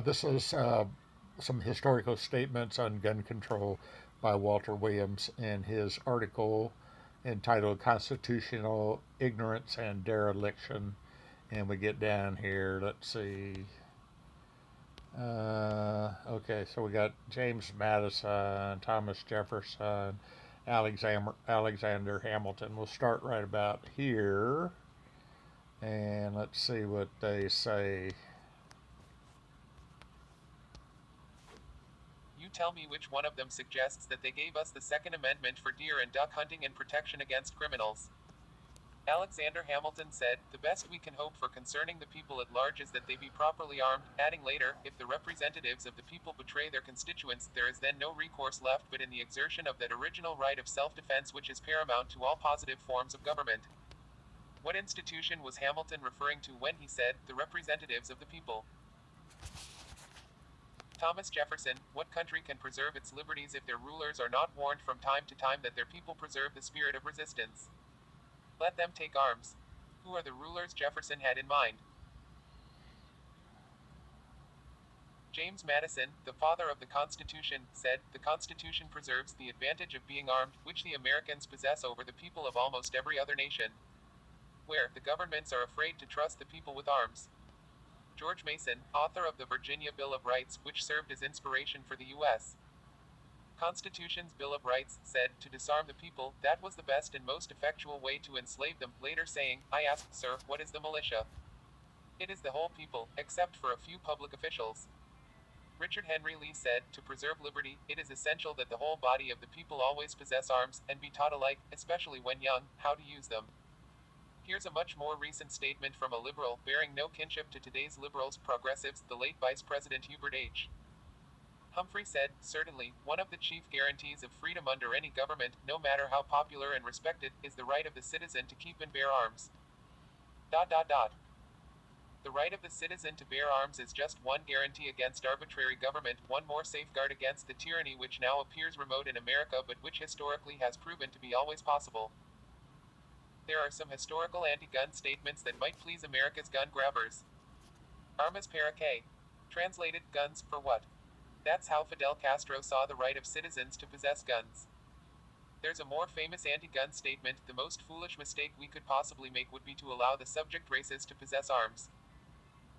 This is some historical statements on gun control by Walter Williams in his article entitled Constitutional Ignorance and Dereliction. And we get down here, let's see. Okay, so we got James Madison, Thomas Jefferson, Alexander Hamilton. We'll start right about here. And let's see what they say. You tell me which one of them suggests that they gave us the Second Amendment for deer and duck hunting and protection against criminals. Alexander Hamilton said, "The best we can hope for concerning the people at large is that they be properly armed," adding later, "If the representatives of the people betray their constituents, there is then no recourse left but in the exertion of that original right of self-defense which is paramount to all positive forms of government." What institution was Hamilton referring to when he said, "the representatives of the people"? Thomas Jefferson, what country can preserve its liberties if their rulers are not warned from time to time that their people preserve the spirit of resistance? Let them take arms. Who are the rulers Jefferson had in mind? James Madison, the father of the Constitution, said, "The Constitution preserves the advantage of being armed, which the Americans possess over the people of almost every other nation, where the governments are afraid to trust the people with arms." George Mason, author of the Virginia Bill of Rights, which served as inspiration for the U.S. Constitution's Bill of Rights, said, "To disarm the people, that was the best and most effectual way to enslave them," later saying, "I ask, sir, what is the militia? It is the whole people, except for a few public officials." Richard Henry Lee said, "To preserve liberty, it is essential that the whole body of the people always possess arms, and be taught alike, especially when young, how to use them." Here's a much more recent statement from a liberal, bearing no kinship to today's liberals, progressives, the late Vice President Hubert H. Humphrey said, "Certainly, one of the chief guarantees of freedom under any government, no matter how popular and respected, is the right of the citizen to keep and bear arms." The right of the citizen to bear arms is just one guarantee against arbitrary government, one more safeguard against the tyranny which now appears remote in America but which historically has proven to be always possible. There are some historical anti-gun statements that might please America's gun grabbers. Armas para qué? Translated, guns, for what? That's how Fidel Castro saw the right of citizens to possess guns. There's a more famous anti-gun statement, "The most foolish mistake we could possibly make would be to allow the subject races to possess arms."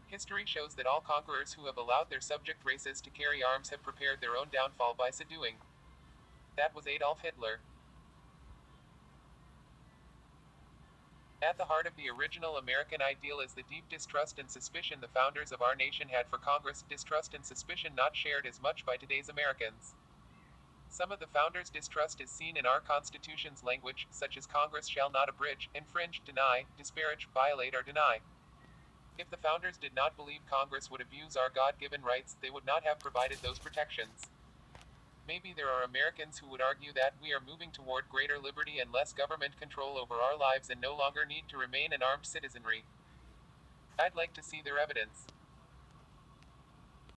History shows that all conquerors who have allowed their subject races to carry arms have prepared their own downfall by so doing. That was Adolf Hitler. At the heart of the original American ideal is the deep distrust and suspicion the founders of our nation had for Congress, distrust and suspicion not shared as much by today's Americans. Some of the founders' distrust is seen in our Constitution's language, such as Congress shall not abridge, infringe, deny, disparage, violate or deny. If the founders did not believe Congress would abuse our God-given rights, they would not have provided those protections. Maybe there are Americans who would argue that we are moving toward greater liberty and less government control over our lives and no longer need to remain an armed citizenry. I'd like to see their evidence.